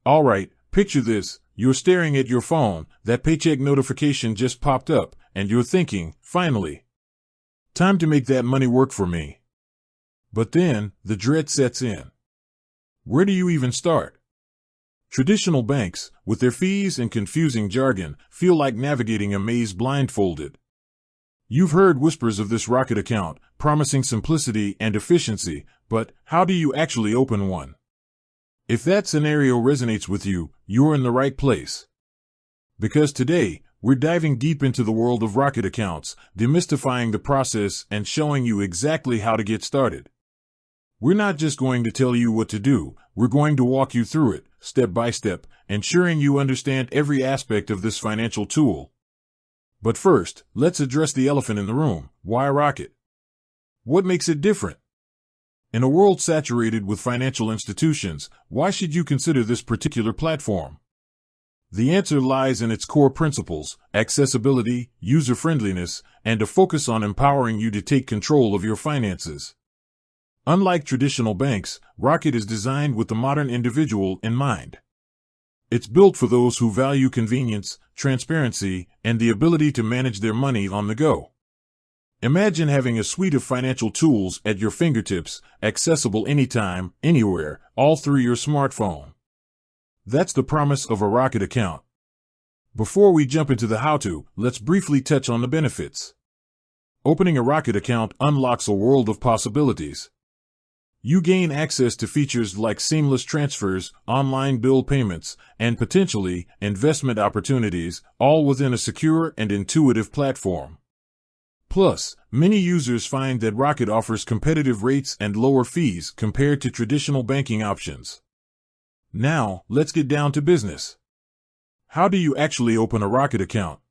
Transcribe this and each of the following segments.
All right, picture this. You're staring at your phone, that paycheck notification just popped up, and you're thinking, finally, time to make that money work for me. But then, the dread sets in. Where do you even start? Traditional banks, with their fees and confusing jargon, feel like navigating a maze blindfolded. You've heard whispers of this rocket account, promising simplicity and efficiency, but how do you actually open one? If that scenario resonates with you, you're in the right place. Because today, we're diving deep into the world of rocket accounts, demystifying the process and showing you exactly how to get started. We're not just going to tell you what to do, we're going to walk you through it, step by step, ensuring you understand every aspect of this financial tool. But first, let's address the elephant in the room. Why Rocket? What makes it different? In a world saturated with financial institutions, why should you consider this particular platform? The answer lies in its core principles: accessibility, user-friendliness, and a focus on empowering you to take control of your finances. Unlike traditional banks, Rocket is designed with the modern individual in mind. It's built for those who value convenience, transparency, and the ability to manage their money on the go. Imagine having a suite of financial tools at your fingertips, accessible anytime, anywhere, all through your smartphone. That's the promise of a Rocket account. Before we jump into the how-to, let's briefly touch on the benefits. Opening a Rocket account unlocks a world of possibilities. You gain access to features like seamless transfers, online bill payments, and potentially investment opportunities, all within a secure and intuitive platform. Plus, many users find that Rocket offers competitive rates and lower fees compared to traditional banking options. Now, let's get down to business. How do you actually open a Rocket account?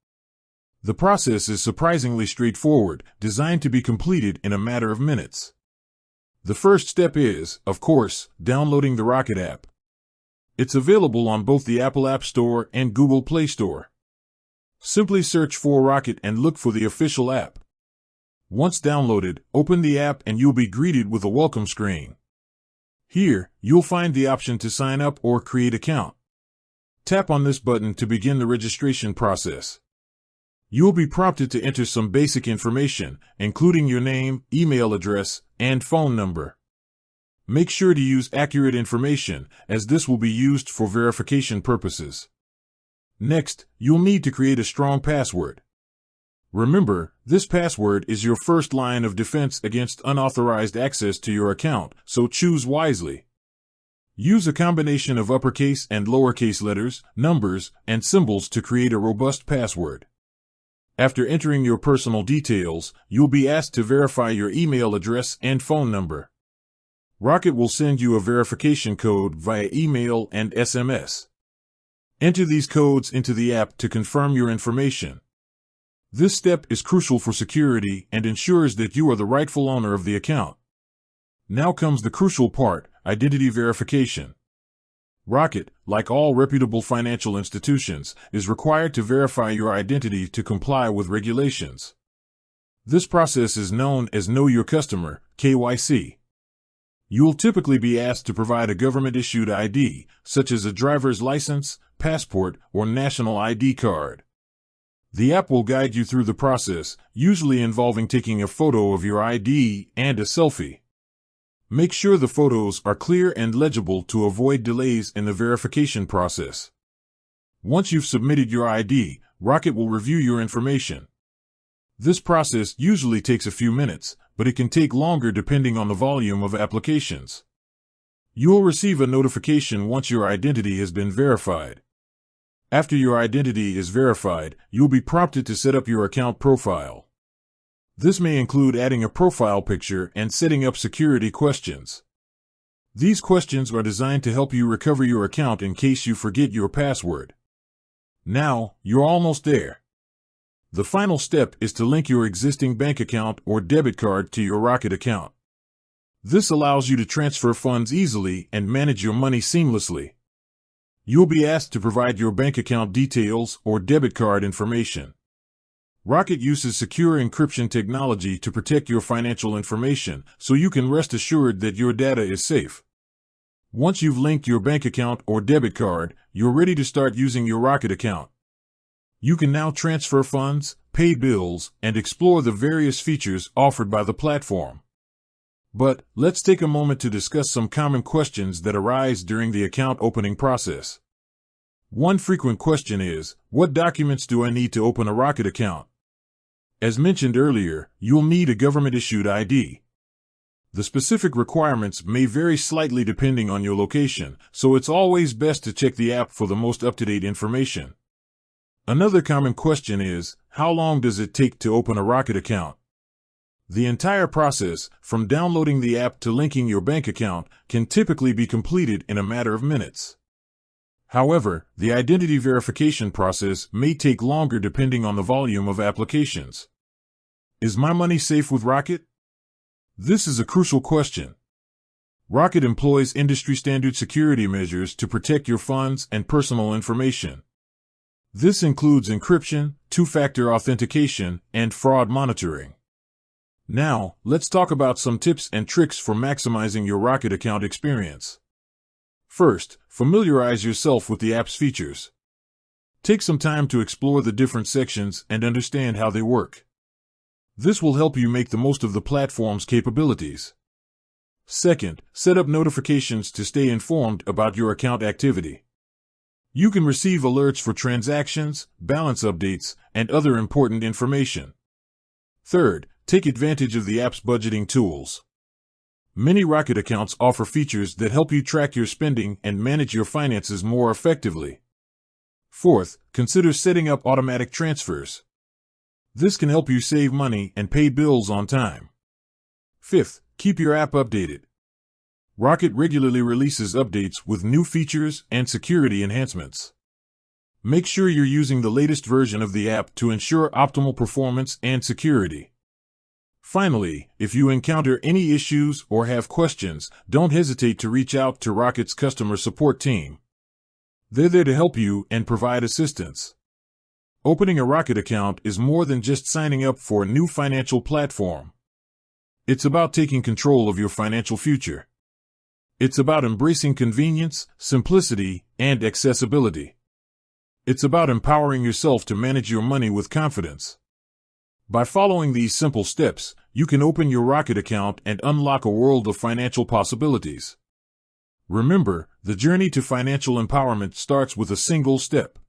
The process is surprisingly straightforward, designed to be completed in a matter of minutes. The first step is, of course, downloading the Rocket app. It's available on both the Apple App Store and Google Play Store. Simply search for Rocket and look for the official app. Once downloaded, open the app and you'll be greeted with a welcome screen. Here, you'll find the option to sign up or create an account. Tap on this button to begin the registration process. You'll be prompted to enter some basic information, including your name, email address, and phone number. Make sure to use accurate information, as this will be used for verification purposes. Next, you'll need to create a strong password. Remember, this password is your first line of defense against unauthorized access to your account, so choose wisely. Use a combination of uppercase and lowercase letters, numbers, and symbols to create a robust password. After entering your personal details, you'll be asked to verify your email address and phone number. Rocket will send you a verification code via email and SMS. Enter these codes into the app to confirm your information. This step is crucial for security and ensures that you are the rightful owner of the account. Now comes the crucial part: identity verification. Rocket, like all reputable financial institutions, is required to verify your identity to comply with regulations. This process is known as Know Your Customer, KYC. You'll typically be asked to provide a government-issued ID, such as a driver's license, passport, or national ID card. The app will guide you through the process, usually involving taking a photo of your ID and a selfie. Make sure the photos are clear and legible to avoid delays in the verification process. Once you've submitted your ID, Rocket will review your information. This process usually takes a few minutes, but it can take longer depending on the volume of applications. You'll receive a notification once your identity has been verified. After your identity is verified, you'll be prompted to set up your account profile. This may include adding a profile picture and setting up security questions. These questions are designed to help you recover your account in case you forget your password. Now, you're almost there. The final step is to link your existing bank account or debit card to your Rocket account. This allows you to transfer funds easily and manage your money seamlessly. You'll be asked to provide your bank account details or debit card information. Rocket uses secure encryption technology to protect your financial information, so you can rest assured that your data is safe. Once you've linked your bank account or debit card, you're ready to start using your Rocket account. You can now transfer funds, pay bills, and explore the various features offered by the platform. But let's take a moment to discuss some common questions that arise during the account opening process. One frequent question is, what documents do I need to open a Rocket account? As mentioned earlier, you'll need a government-issued ID. The specific requirements may vary slightly depending on your location, so it's always best to check the app for the most up-to-date information. Another common question is, how long does it take to open a Rocket account? The entire process, from downloading the app to linking your bank account, can typically be completed in a matter of minutes. However, the identity verification process may take longer depending on the volume of applications. Is my money safe with Rocket? This is a crucial question. Rocket employs industry-standard security measures to protect your funds and personal information. This includes encryption, two-factor authentication, and fraud monitoring. Now, let's talk about some tips and tricks for maximizing your Rocket account experience. First, familiarize yourself with the app's features. Take some time to explore the different sections and understand how they work. This will help you make the most of the platform's capabilities. Second, set up notifications to stay informed about your account activity. You can receive alerts for transactions, balance updates, and other important information. Third, take advantage of the app's budgeting tools. Many Rocket accounts offer features that help you track your spending and manage your finances more effectively. Fourth, consider setting up automatic transfers. This can help you save money and pay bills on time. Fifth, keep your app updated. Rocket regularly releases updates with new features and security enhancements. Make sure you're using the latest version of the app to ensure optimal performance and security. Finally, if you encounter any issues or have questions, don't hesitate to reach out to Rocket's customer support team. They're there to help you and provide assistance. Opening a Rocket account is more than just signing up for a new financial platform. It's about taking control of your financial future. It's about embracing convenience, simplicity, and accessibility. It's about empowering yourself to manage your money with confidence. By following these simple steps, you can open your Rocket account and unlock a world of financial possibilities. Remember, the journey to financial empowerment starts with a single step.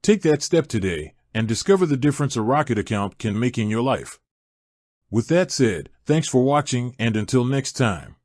Take that step today and discover the difference a Rocket account can make in your life. With that said, thanks for watching, and until next time.